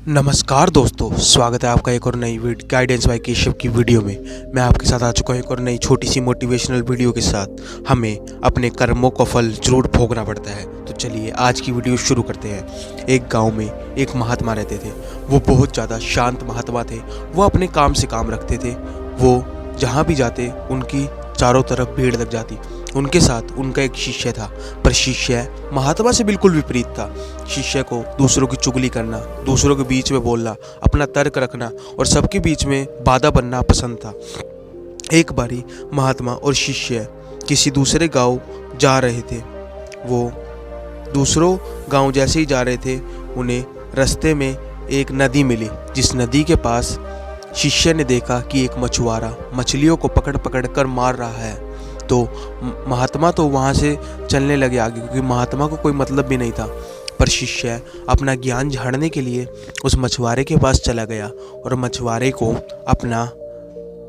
नमस्कार दोस्तों, स्वागत है आपका एक और नई गाइडेंस बाय केशव की वीडियो में। मैं आपके साथ आ चुका हूँ एक और नई छोटी सी मोटिवेशनल वीडियो के साथ। हमें अपने कर्मों का फल जरूर भोगना पड़ता है। तो चलिए आज की वीडियो शुरू करते हैं। एक गांव में एक महात्मा रहते थे। वो बहुत ज़्यादा शांत महात्मा थे। वो अपने काम से काम रखते थे। वो जहाँ भी जाते उनकी चारों तरफ भीड़ लग जाती। उनके साथ उनका एक शिष्य था, पर शिष्य महात्मा से बिल्कुल विपरीत था। शिष्य को दूसरों की चुगली करना, दूसरों के बीच में बोलना, अपना तर्क रखना और सबके बीच में बाधा बनना पसंद था। एक बारी महात्मा और शिष्य किसी दूसरे गांव जा रहे थे। वो दूसरों गांव जैसे ही जा रहे थे, उन्हें रास्ते में एक नदी मिली। जिस नदी के पास शिष्य ने देखा कि एक मछुआरा मछलियों को पकड़ पकड़ कर मार रहा है। तो महात्मा तो वहाँ से चलने लगे आगे, क्योंकि महात्मा को कोई मतलब भी नहीं था। पर शिष्य अपना ज्ञान झाड़ने के लिए उस मछुआरे के पास चला गया और मछुआरे को अपना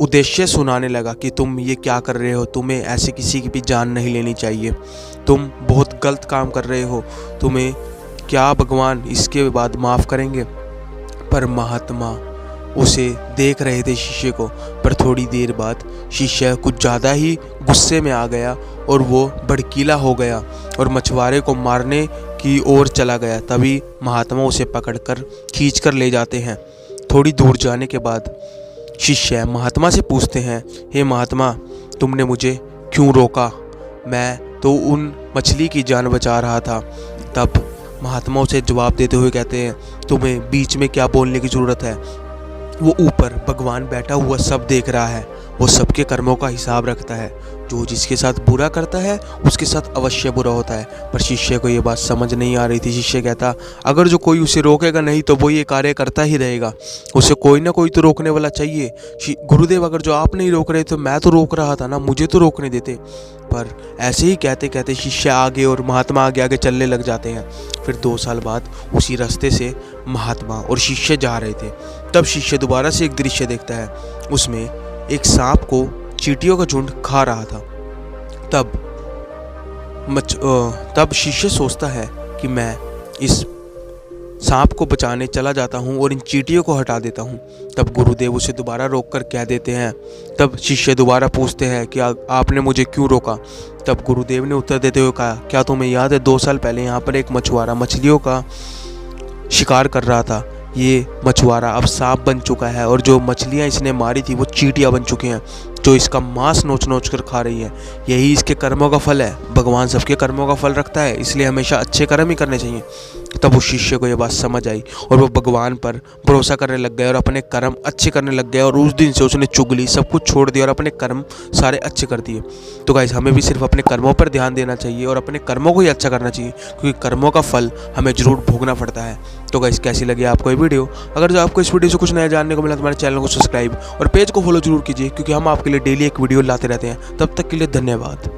उद्देश्य सुनाने लगा कि तुम ये क्या कर रहे हो, तुम्हें ऐसे किसी की भी जान नहीं लेनी चाहिए, तुम बहुत गलत काम कर रहे हो, तुम्हें क्या भगवान इसके बाद माफ़ करेंगे। पर महात्मा उसे देख रहे थे शिष्य को। पर थोड़ी देर बाद शिष्य कुछ ज़्यादा ही गुस्से में आ गया और वो भड़कीला हो गया और मछुआरे को मारने की ओर चला गया। तभी महात्मा उसे पकड़कर खींच कर ले जाते हैं। थोड़ी दूर जाने के बाद शिष्य महात्मा से पूछते हैं, हे महात्मा, तुमने मुझे क्यों रोका? मैं तो उन मछली की जान बचा रहा था। तब महात्मा उसे जवाब देते हुए कहते हैं, तुम्हें बीच में क्या बोलने की ज़रूरत है? वो ऊपर भगवान बैठा हुआ सब देख रहा है। वो सबके कर्मों का हिसाब रखता है। जो जिसके साथ बुरा करता है उसके साथ अवश्य बुरा होता है। पर शिष्य को ये बात समझ नहीं आ रही थी। शिष्य कहता, अगर जो कोई उसे रोकेगा नहीं तो वो ये कार्य करता ही रहेगा। उसे कोई ना कोई तो रोकने वाला चाहिए। गुरुदेव, अगर जो आप नहीं रोक रहे तो मैं तो रोक रहा था ना, मुझे तो रोकने देते। पर ऐसे ही कहते कहते शिष्य आगे और महात्मा आगे आगे चलने लग जाते हैं। फिर 2 साल बाद उसी रास्ते से महात्मा और शिष्य जा रहे थे। तब शिष्य दोबारा से एक दृश्य देखता है। उसमें एक सांप को चींटियों का झुंड खा रहा था। तब शिष्य सोचता है कि मैं इस सांप को बचाने चला जाता हूँ और इन चींटियों को हटा देता हूँ। तब गुरुदेव उसे दोबारा रोक कर कह देते हैं। तब शिष्य दोबारा पूछते हैं कि आपने मुझे क्यों रोका? तब गुरुदेव ने उत्तर देते हुए कहा, क्या तुम्हें याद है 2 साल पहले यहाँ पर एक मछुआरा मछलियों का शिकार कर रहा था? ये मछुआरा अब सांप बन चुका है और जो मछलियाँ इसने मारी थी वो चींटियाँ बन चुकी हैं, जो इसका मांस नोच नोच कर खा रही है। यही इसके कर्मों का फल है। भगवान सबके कर्मों का फल रखता है, इसलिए हमेशा अच्छे कर्म ही करने चाहिए। तब उस शिष्य को ये बात समझ आई और वो भगवान पर भरोसा करने लग गया और अपने कर्म अच्छे करने लग गया। और उस दिन से उसने चुगली सब कुछ छोड़ दिया और अपने कर्म सारे अच्छे कर दिए। तो गाइस, हमें भी सिर्फ अपने कर्मों पर ध्यान देना चाहिए और अपने कर्मों को ही अच्छा करना चाहिए, क्योंकि कर्मों का फल हमें जरूर भोगना पड़ता है। तो गाइस, कैसी लगी आपको ये वीडियो? अगर जो आपको इस वीडियो से कुछ नया जानने को मिला तो हमारे चैनल को सब्सक्राइब और पेज को फॉलो जरूर कीजिए, क्योंकि हम आपके लिए डेली एक वीडियो लाते रहते हैं। तब तक के लिए धन्यवाद।